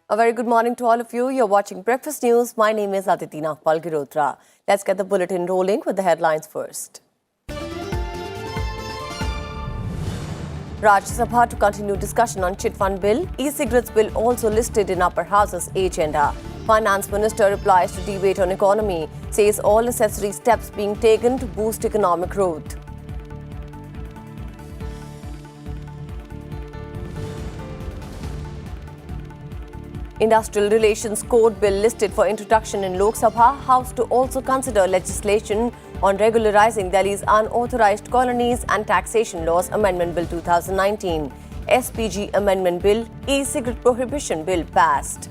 A very good morning to all of you. You're watching Breakfast News. My name is Aditi Nagpal Girotra. Let's get the bulletin rolling with the headlines first. Rajya Sabha to continue discussion on chit fund bill. E-cigarettes bill also listed in upper house's agenda. Finance Minister replies to debate on economy, says all necessary steps being taken to boost economic growth. Industrial Relations Code Bill listed for introduction in Lok Sabha. House to also consider legislation on regularizing Delhi's unauthorized colonies and taxation laws Amendment Bill 2019. SPG Amendment Bill, E-cigarette Prohibition Bill passed.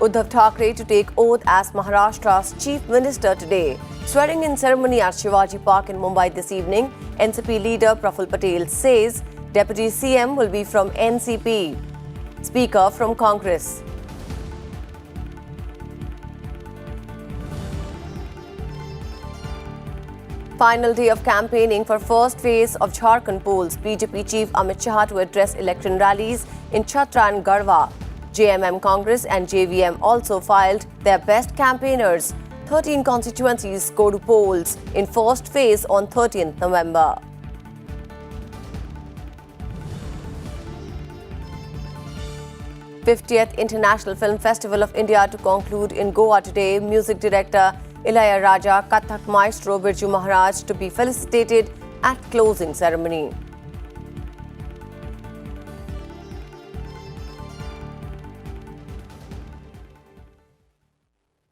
Uddhav Thackeray to take oath as Maharashtra's Chief Minister today. Swearing-in ceremony at Shivaji Park in Mumbai this evening. NCP leader Praful Patel says Deputy CM will be from NCP. Speaker from Congress. Final day of campaigning for first phase of Jharkhand polls. BJP Chief Amit Shah to address election rallies in Chhatra and Garhwa. JMM Congress and JVM also filed their best campaigners. 13 constituencies go to polls in first phase on 13th November. '50th International Film Festival of India to conclude in Goa today. Music director Ilayaraja, Kathak maestro Birju Maharaj to be felicitated at closing ceremony.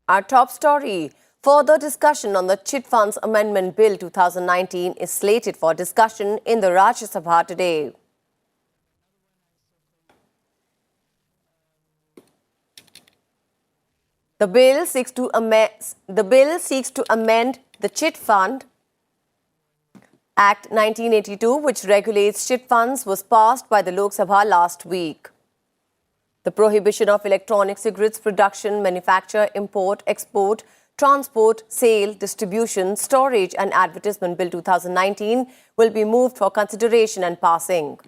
Our top story. Further discussion on the Chit Funds Amendment Bill 2019 is slated for discussion in the Rajya Sabha today. The bill seeks to amend the Chit Fund Act 1982, which regulates chit funds, was passed by the Lok Sabha last week. The Prohibition of Electronic Cigarettes production, manufacture, import, export, transport, sale, distribution, storage and advertisement Bill 2019 will be moved for consideration and passing.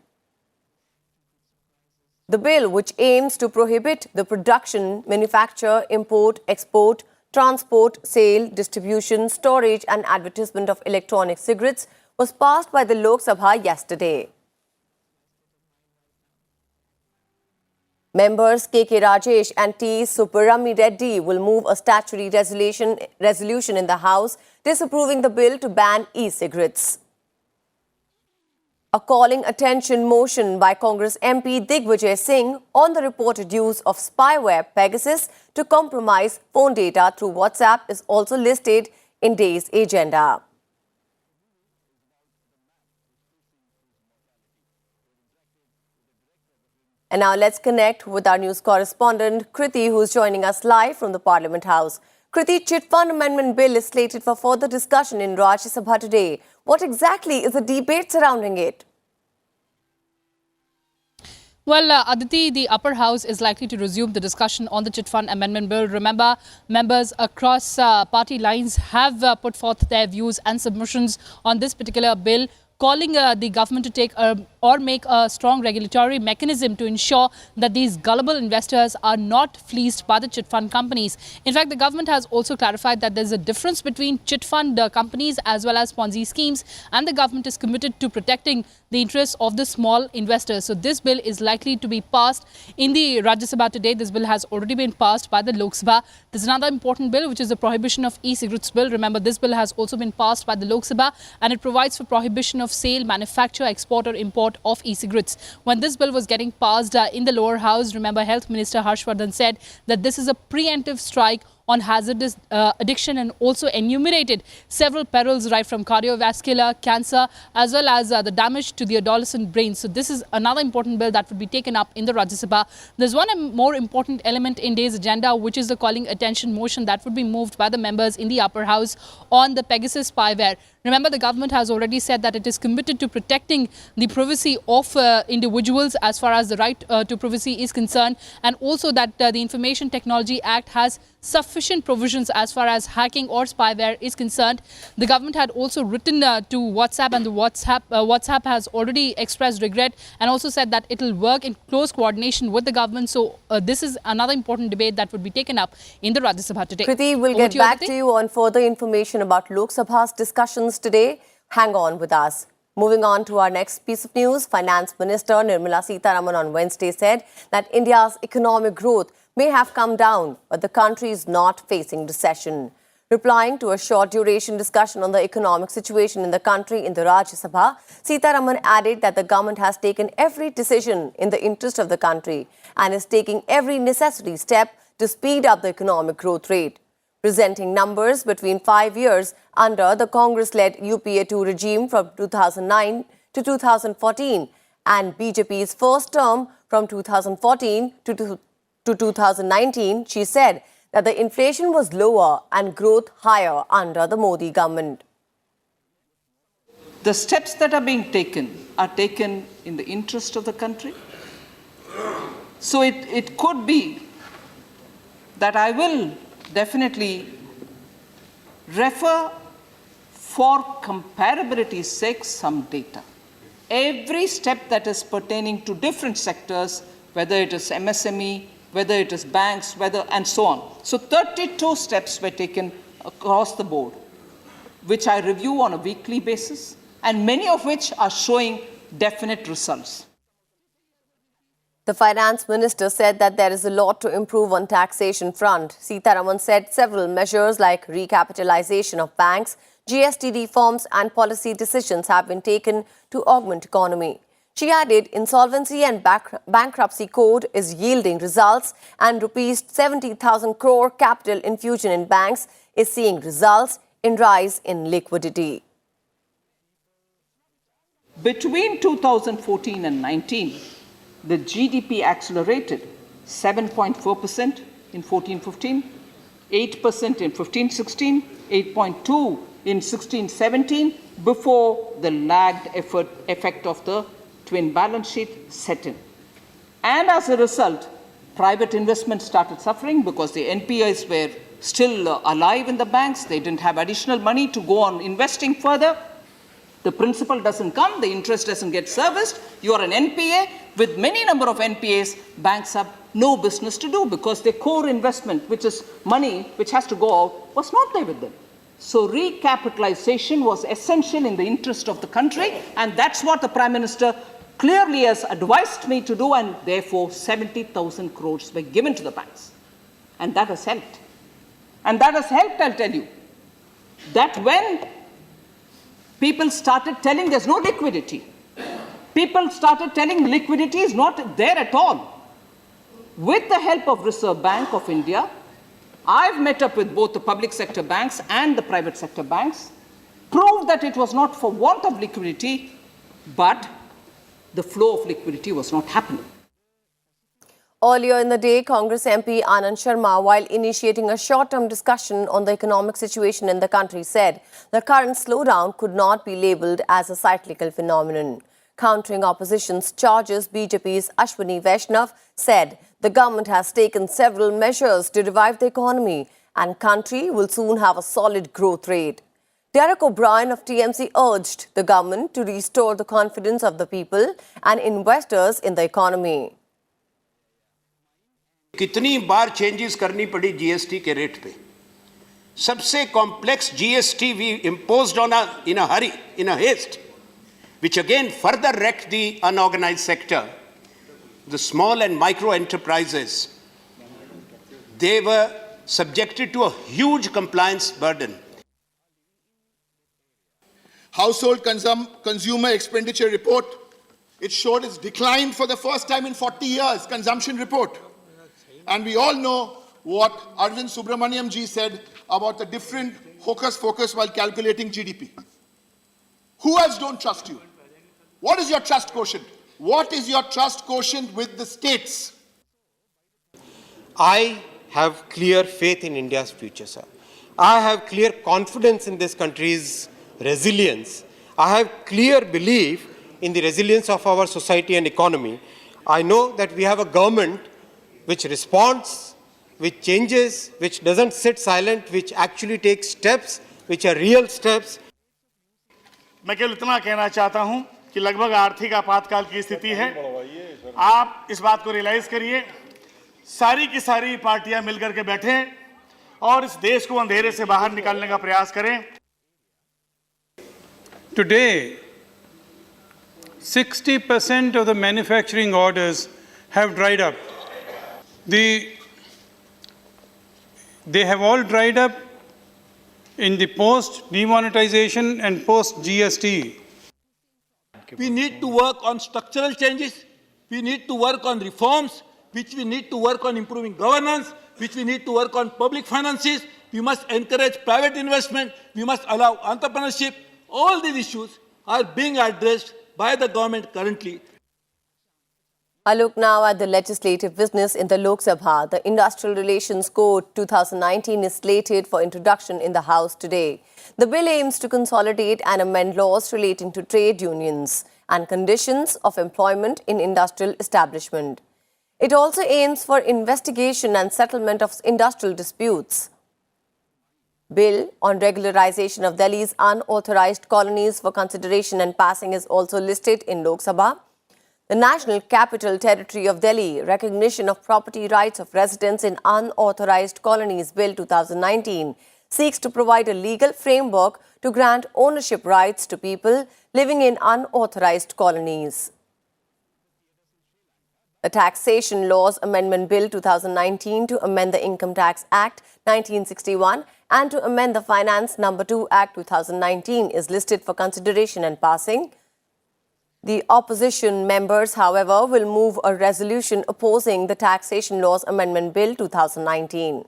The bill, which aims to prohibit the production, manufacture, import, export, transport, sale, distribution, storage and advertisement of electronic cigarettes, was passed by the Lok Sabha yesterday. Members K.K. Rajesh and T. Subbarami Reddy will move a statutory resolution in the House disapproving the bill to ban e-cigarettes. A calling attention motion by Congress MP Digvijay Singh on the reported use of spyware Pegasus to compromise phone data through WhatsApp is also listed in day's agenda. And now let's connect with our news correspondent Kriti, who is joining us live from the Parliament House. Kriti, Chit Fund Amendment Bill is slated for further discussion in Rajya Sabha today. What exactly is the debate surrounding it? Well, Aditi, the upper house is likely to resume the discussion on the Chit Fund Amendment Bill. Remember, members across party lines have put forth their views and submissions on this particular bill, calling the government to take or make a strong regulatory mechanism to ensure that these gullible investors are not fleeced by the chit fund companies. In fact, the government has also clarified that there's a difference between chit fund companies as well as Ponzi schemes, and the government is committed to protecting the interests of the small investors. So this bill is likely to be passed in the Rajya Sabha today. This bill has already been passed by the Lok Sabha. There's another important bill, which is the Prohibition of e-cigarettes bill. Remember, this bill has also been passed by the Lok Sabha, and it provides for prohibition of sale, manufacture, export or import of e-cigarettes. When this bill was getting passed in the lower house, remember, Health Minister Harshvardhan said that this is a preemptive strike on hazardous addiction, and also enumerated several perils right from cardiovascular, cancer, as well as the damage to the adolescent brain. So this is another important bill that would be taken up in the Rajya Sabha. There's one more important element in today's agenda, which is the calling attention motion that would be moved by the members in the upper house on the Pegasus spyware. Remember, the government has already said that it is committed to protecting the privacy of individuals as far as the right to privacy is concerned, and also that the Information Technology Act has sufficient provisions as far as hacking or spyware is concerned. The government had also written to WhatsApp, and the WhatsApp has already expressed regret and also said that it will work in close coordination with the government. So this is another important debate that would be taken up in the Rajya Sabha today. Kriti, we'll get back to you on further information about Lok Sabha's discussions today. Hang on with us. Moving on to our next piece of news, Finance Minister Nirmala Sitharaman on Wednesday said that India's economic growth may have come down, but the country is not facing recession. Replying to a short-duration discussion on the economic situation in the country in the Rajya Sabha, Sitharaman added that the government has taken every decision in the interest of the country and is taking every necessary step to speed up the economic growth rate. Presenting numbers between 5 years under the Congress-led UPA-2 regime from 2009 to 2014 and BJP's first term from 2014 to 2019, she said that the inflation was lower and growth higher under the Modi government. The steps that are being taken are taken in the interest of the country. So it could be that I will definitely refer, for comparability's sake, some data. Every step that is pertaining to different sectors, whether it is MSME, whether it is banks, and so on. So 32 steps were taken across the board, which I review on a weekly basis, and many of which are showing definite results. The finance minister said that there is a lot to improve on taxation front. Sitharaman said several measures like recapitalization of banks, GST reforms and policy decisions have been taken to augment economy. She added insolvency and bankruptcy code is yielding results and rupees 70,000 crore capital infusion in banks is seeing results in rise in liquidity. Between 2014 and 19, the GDP accelerated 7.4% in 14-15, 8% in 15-16, 8.2% in 16-17, before the lagged effect of the twin balance sheet set in. And as a result, private investment started suffering because the NPAs were still alive in the banks. They didn't have additional money to go on investing further. The principal doesn't come, the interest doesn't get serviced. You are an NPA. With many number of NPAs, banks have no business to do because their core investment, which is money which has to go out, was not there with them. So recapitalization was essential in the interest of the country, and that's what the Prime Minister clearly has advised me to do, and therefore 70,000 crores were given to the banks. And that has helped. And that has helped, I'll tell you, that when people started telling there's no liquidity, people started telling liquidity is not there at all. With the help of Reserve Bank of India, I've met up with both the public sector banks and the private sector banks, proved that it was not for want of liquidity, but the flow of liquidity was not happening. Earlier in the day, Congress MP Anand Sharma, while initiating a short-term discussion on the economic situation in the country, said the current slowdown could not be labelled as a cyclical phenomenon. Countering opposition's charges, BJP's Ashwini Vaishnav said the government has taken several measures to revive the economy and country will soon have a solid growth rate. Derek O'Brien of TMC urged the government to restore the confidence of the people and investors in the economy. कितनी बार changes करनी पड़ी GST के rate पे? सबसे complex GST we imposed on in a hurry, in a haste, which again further wrecked the unorganized sector. The small and micro enterprises, they were subjected to a huge compliance burden. Household consumer expenditure report, it showed it's declined for the first time in 40 years, consumption report. And we all know what Arvind Subramaniam ji said about the different hocus pocus while calculating GDP. Who else don't trust you? What is your trust quotient? What is your trust quotient with the states? I have clear faith in India's future, sir. I have clear confidence in this country's resilience. I have clear belief in the resilience of our society and economy. I know that we have a government which responds, which changes, which doesn't sit silent, which actually takes steps, which are real steps. मैं केवल इतना कहना चाहता हूं कि लगभग आर्थिक आपातकाल की स्थिति है। आप इस बात को रियलाइज करिए, सारी की सारी पार्टियां मिलकर के बैठे और इस देश को अंधेरे से बाहर निकालने का प्रयास करें। Today, 60% of the manufacturing orders have dried up. They have all dried up in the post-demonetization and post-GST. We need to work on structural changes. We need to work on reforms, which we need to work on improving governance, which we need to work on public finances. We must encourage private investment. We must allow entrepreneurship. All these issues are being addressed by the government currently. I look now at the legislative business in the Lok Sabha. The Industrial Relations Code 2019 is slated for introduction in the House today. The bill aims to consolidate and amend laws relating to trade unions and conditions of employment in industrial establishment. It also aims for investigation and settlement of industrial disputes. Bill on regularization of Delhi's unauthorized colonies for consideration and passing is also listed in Lok Sabha. The National Capital Territory of Delhi Recognition of Property Rights of Residents in Unauthorized Colonies Bill 2019 seeks to provide a legal framework to grant ownership rights to people living in unauthorized colonies. The Taxation Laws Amendment Bill 2019 to amend the Income Tax Act 1961 and to amend the Finance No. 2 Act 2019 is listed for consideration and passing. The opposition members, however, will move a resolution opposing the Taxation Laws Amendment Bill 2019.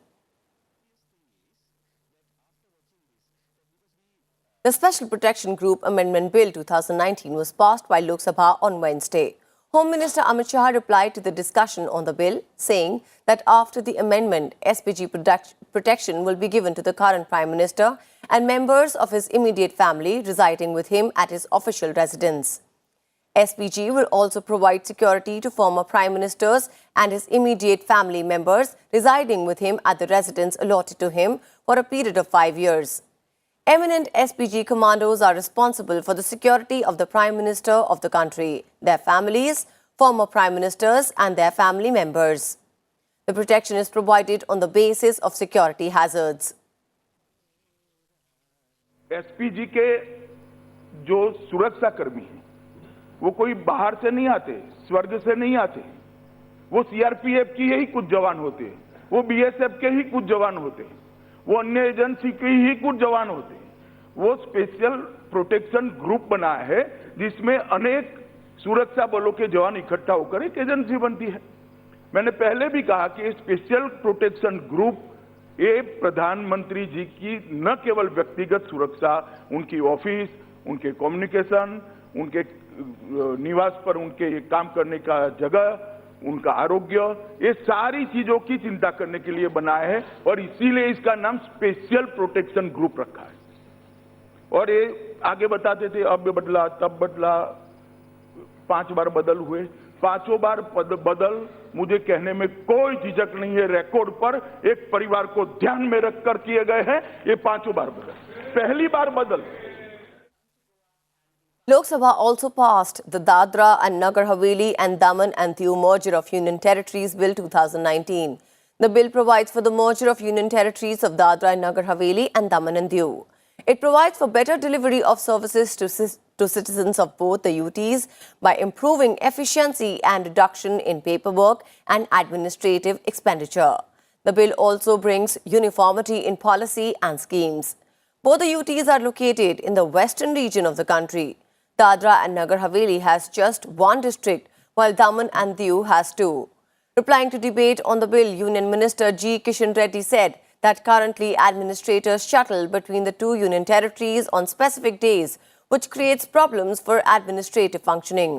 The Special Protection Group Amendment Bill 2019 was passed by Lok Sabha on Wednesday. Home Minister Amit Shah replied to the discussion on the bill, saying that after the amendment, SPG protection will be given to the current Prime Minister and members of his immediate family residing with him at his official residence. SPG will also provide security to former Prime Ministers and his immediate family members residing with him at the residence allotted to him for a period of 5 years. Eminent SPG commandos are responsible for the security of the Prime Minister of the country, their families, former Prime Ministers and their family members. The protection is provided on the basis of security hazards. SPG के जो सुरक्षा कर्मी हैं वो कोई बाहर से नहीं आते, स्वर्ग से नहीं आते। वो सीआरपीएफ की ही कुछ जवान होते हैं, वो बीएसएफ के ही कुछ जवान होते हैं, वो अन्य एजेंसी के ही कुछ जवान होते हैं। वो स्पेशल प्रोटेक्शन ग्रुप बना है जिसमें अनेक सुरक्षा बलों के जवान इकट्ठा होकर एक एजेंसी बनती है। मैंने पहले भी कहा कि स्पेशल प्रोटेक्शन ग्रुप ये प्रधानमंत्री जी की न केवल व्यक्तिगत सुरक्षा, उनकी ऑफिस, उनके कम्युनिकेशन, उनके निवास पर उनके काम करने का जगह, उनका आरोग्य, ये सारी चीजों की चिंता करने के लिए बना है और इसीलिए इसका नाम स्पेशल प्रोटेक्शन ग्रुप रखा है। और ये आगे बताते थे अब बदला तब बदला, 5 बार बदल हुए, 5 बार बदल मुझे कहने में कोई झिझक नहीं है। रिकॉर्ड पर एक परिवार को ध्यान में रखकर किए गए हैं ये 5 बार बदल, पहली बार बदल। Lok Sabha also passed the Dadra and Nagar Haveli and Daman and Diu Merger of Union Territories Bill 2019. The bill provides for the merger of Union Territories of Dadra and Nagar Haveli and Daman and Diu. It provides for better delivery of services to citizens of both the UTs by improving efficiency and reduction in paperwork and administrative expenditure. The bill also brings uniformity in policy and schemes. Both the UTs are located in the western region of the country. Dadra and Nagar Haveli has just 1 district, while Daman and Diu has 2. Replying to debate on the bill, Union Minister G. Kishan Reddy said that currently administrators shuttle between the 2 union territories on specific days, which creates problems for administrative functioning.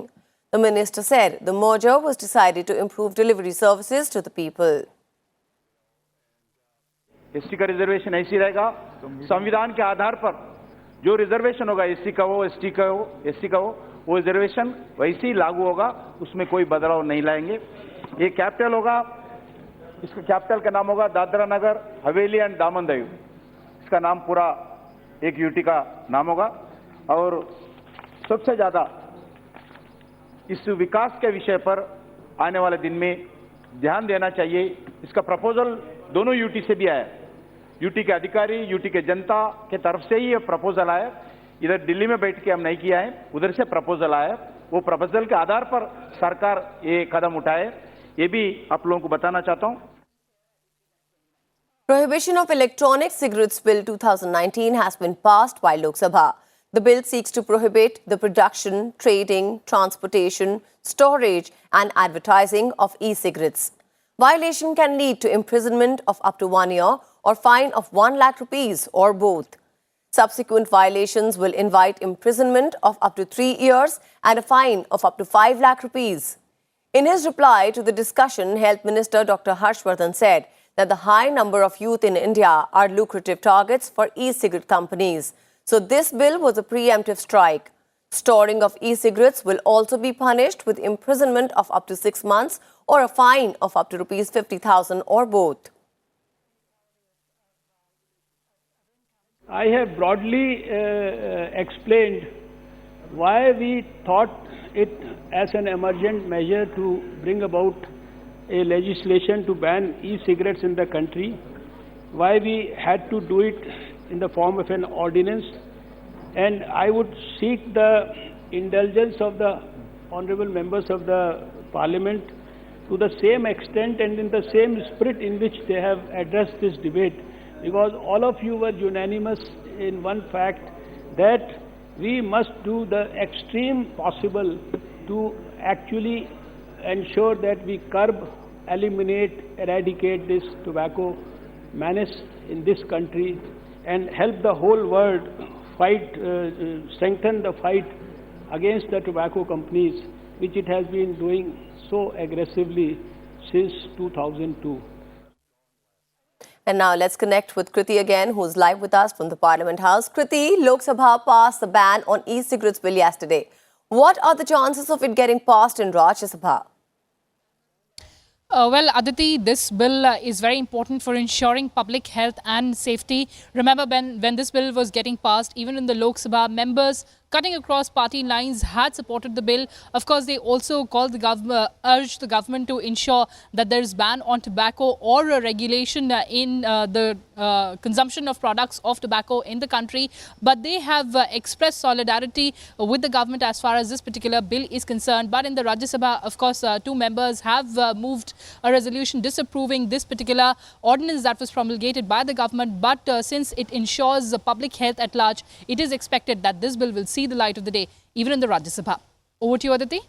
The minister said the merger was decided to improve delivery services to the people. ST का reservation ऐसी रहेगा, संविधान के आधार पर जो reservation होगा SC का हो, एसटी का हो, एससी का हो, वो रिजर्वेशन वैसे ही लागू होगा, उसमें कोई बदलाव नहीं लाएंगे। ये कैपिटल होगा, इसका कैपिटल का नाम होगा दादरा नगर हवेली एंड दामन दीव, इसका नाम पूरा एक यूटी का नाम होगा। और सबसे ज्यादा इस विकास के विषय पर आने वाले दिन में ध्यान देना चाहिए। इसका प्रपोजल दोनों यूटी से भी आया, यूटी के अधिकारी, यूटी के जनता के तरफ से ही ये प्रपोजल आया। इधर दिल्ली में बैठ के हम नहीं किया है, उधर से प्रपोजल आया। वो प्रपोजल के आधार पर सरकार ये कदम उठाए, ये भी आप लोगों को बताना चाहता हूं। Prohibition of Electronic Cigarettes Bill 2019 has been passed by Lok Sabha. The bill seeks to prohibit the production, trading, transportation, storage and advertising of e-cigarettes. Violation can lead to imprisonment of up to 1 year or fine of 1 lakh rupees or both. Subsequent violations will invite imprisonment of up to 3 years and a fine of up to 5 lakh rupees. In his reply to the discussion, Health Minister Dr. Harshvardhan said that the high number of youth in India are lucrative targets for e-cigarette companies. So this bill was a preemptive strike. Storing of e-cigarettes will also be punished with imprisonment of up to 6 months or a fine of up to rupees 50,000 or both. I have broadly explained why we thought it as an emergent measure to bring about a legislation to ban e-cigarettes in the country, why we had to do it in the form of an ordinance, and I would seek the indulgence of the honorable members of the parliament to the same extent and in the same spirit in which they have addressed this debate, because all of you were unanimous in one fact that we must do the extreme possible to actually ensure that we curb, eliminate, eradicate this tobacco menace in this country and help the whole world fight, strengthen the fight against the tobacco companies, which it has been doing so aggressively since 2002. And now let's connect with Kriti again, who's live with us from the Parliament House. Kriti, Lok Sabha passed the ban on e-cigarettes bill yesterday. What are the chances of it getting passed in Rajya Sabha? Well, Aditi, this bill is very important for ensuring public health and safety. Remember, when this bill was getting passed, even in the Lok Sabha, members cutting across party lines had supported the bill. Of course, they also called the government, urged the government to ensure that there is ban on tobacco or a regulation in the consumption of products of tobacco in the country. But they have expressed solidarity with the government as far as this particular bill is concerned. But in the Rajya Sabha, of course, two members have moved a resolution disapproving this particular ordinance that was promulgated by the government. But since it ensures public health at large, it is expected that this bill will see the light of the day, even in the Rajya Sabha. Over to you, Aditi.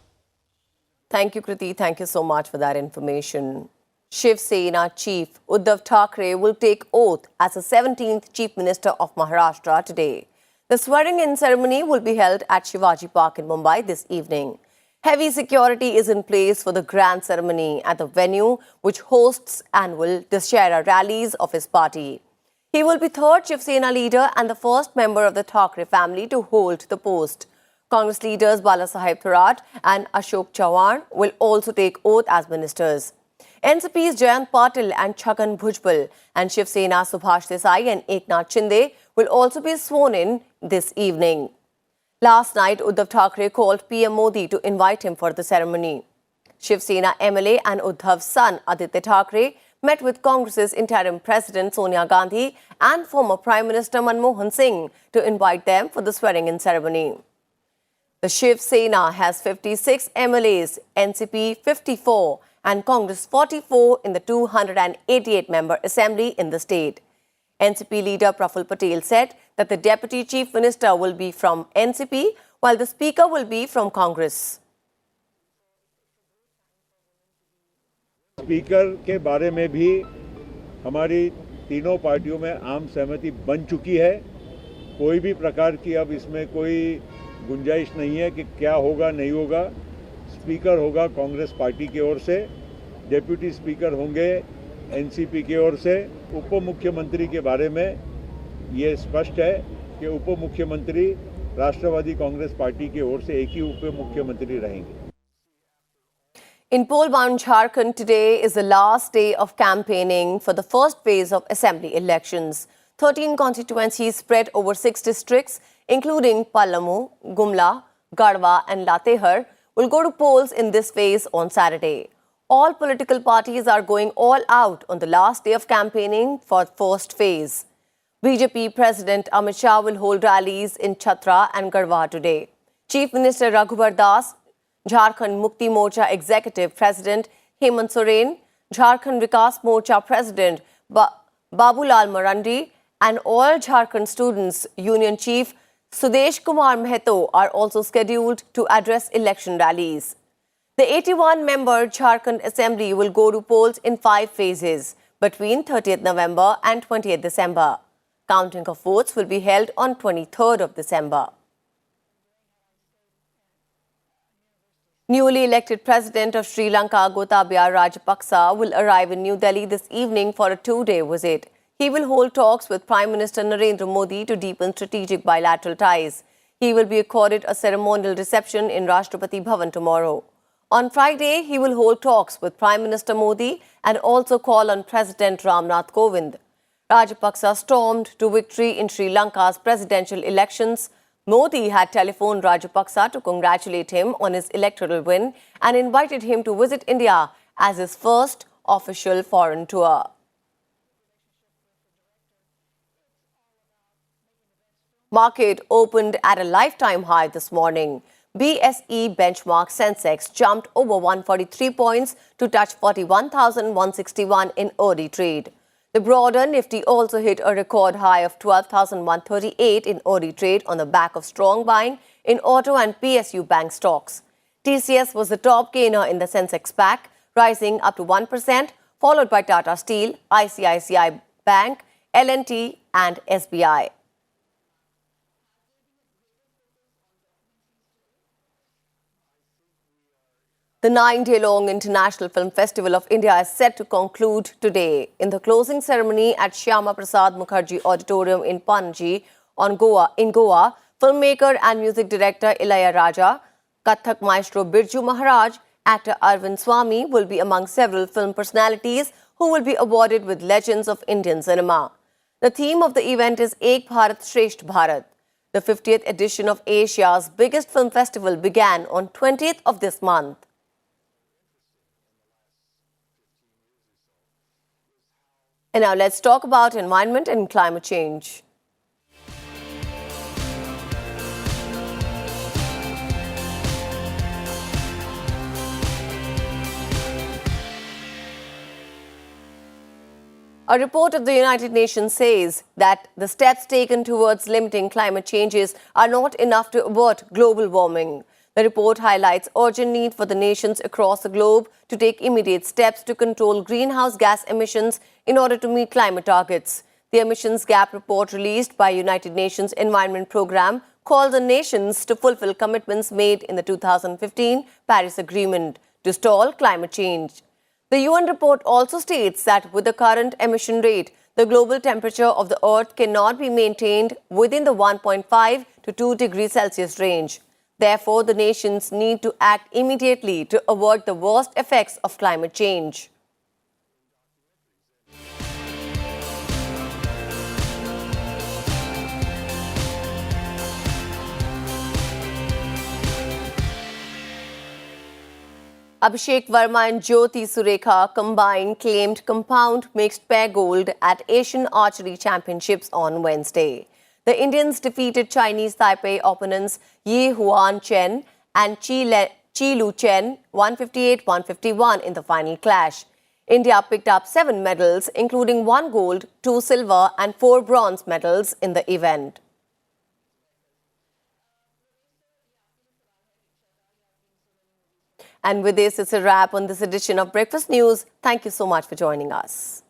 Thank you, Kriti. Thank you so much for that information. Shiv Sena Chief Uddhav Thackeray will take oath as the 17th Chief Minister of Maharashtra today. The swearing-in ceremony will be held at Shivaji Park in Mumbai this evening. Heavy security is in place for the grand ceremony at the venue, which hosts annual Dussehra rallies of his party. He will be third Shiv Sena leader and the first member of the Thackeray family to hold the post. Congress leaders Balasaheb Thorat and Ashok Chauhan will also take oath as ministers. NCP's Jayant Patil and Chhagan Bhujbal and Shiv Sena Subhash Desai and Eknath Shinde will also be sworn in this evening. Last night, Uddhav Thackeray called PM Modi to invite him for the ceremony. Shiv Sena MLA and Uddhav's son Aditya Thackeray met with Congress's interim president Sonia Gandhi and former Prime Minister Manmohan Singh to invite them for the swearing-in ceremony. The Shiv Sena has 56 MLAs, NCP 54 and Congress 44 in the 288-member assembly in the state. NCP leader Praful Patel said that the Deputy Chief Minister will be from NCP while the Speaker will be from Congress. Speaker के बारे में भी हमारी तीनों पार्टियों में आम सहमति बन चुकी है। कोई भी प्रकार की अब इसमें कोई गुंजाइश नहीं है कि क्या होगा नहीं होगा। स्पीकर होगा कांग्रेस पार्टी की ओर से, डेप्यूटी स्पीकर होंगे एनसीपी की ओर से। उप मुख्यमंत्री के बारे में ये स्पष्ट है कि उप मुख्यमंत्री राष्ट्रवादी कांग्रेस पार्टी की ओर से एक ही उप मुख्यमंत्री रहेंगे। In poll-bound Jharkhand, today is the last day of campaigning for the first phase of assembly elections. 13 constituencies spread over 6 districts, including Pallamu, Gumla, Garhwa and Latehar, will go to polls in this phase on Saturday. All political parties are going all out on the last day of campaigning for first phase. BJP President Amit Shah will hold rallies in Chhatra and Garhwa today. Chief Minister Raghubar Das, Jharkhand Mukti Morcha Executive President Hemant Soren, Jharkhand Vikas Morcha President Babulal Marandi and all Jharkhand Students Union Chief Sudesh Kumar Mehato are also scheduled to address election rallies. The 81-member Jharkhand Assembly will go to polls in 5 phases between 30th November and 20th December. Counting of votes will be held on 23rd of December. Newly elected President of Sri Lanka, Gotabaya Rajapaksa, will arrive in New Delhi this evening for a 2-day visit. He will hold talks with Prime Minister Narendra Modi to deepen strategic bilateral ties. He will be accorded a ceremonial reception in Rashtrapati Bhavan tomorrow. On Friday, he will hold talks with Prime Minister Modi and also call on President Ramnath Kovind. Rajapaksa stormed to victory in Sri Lanka's presidential elections. Modi had telephoned Rajapaksa to congratulate him on his electoral win and invited him to visit India as his first official foreign tour. Market opened at a lifetime high this morning. BSE benchmark Sensex jumped over 143 points to touch 41,161 in early trade. The broader Nifty also hit a record high of 12,138 in early trade on the back of strong buying in auto and PSU bank stocks. TCS was the top gainer in the Sensex pack, rising up to 1%, followed by Tata Steel, ICICI Bank, L&T and SBI. The 9-day-long International Film Festival of India is set to conclude today. In the closing ceremony at Shyama Prasad Mukherjee Auditorium in Panaji, in Goa, filmmaker and music director Ilayaraja, Kathak maestro Birju Maharaj, actor Arvind Swamy will be among several film personalities who will be awarded with Legends of Indian Cinema. The theme of the event is Ek Bharat Shresth Bharat. The 50th edition of Asia's biggest film festival began on 20th of this month. And now let's talk about environment and climate change. A report of the United Nations says that the steps taken towards limiting climate changes are not enough to avert global warming. The report highlights urgent need for the nations across the globe to take immediate steps to control greenhouse gas emissions in order to meet climate targets. The emissions gap report released by United Nations Environment Programme called on nations to fulfill commitments made in the 2015 Paris Agreement to stall climate change. The UN report also states that with the current emission rate, the global temperature of the Earth cannot be maintained within the 1.5 to 2 degrees Celsius range. Therefore, the nations need to act immediately to avert the worst effects of climate change. Abhishek Verma and Jyoti Surekha combined claimed compound mixed pair gold at Asian Archery Championships on Wednesday. The Indians defeated Chinese Taipei opponents Yi Huan Chen and Chi Lu Chen 158-151 in the final clash. India picked up 7 medals, including 1 gold, 2 silver and 4 bronze medals in the event. And with this, it's a wrap on this edition of Breakfast News. Thank you so much for joining us.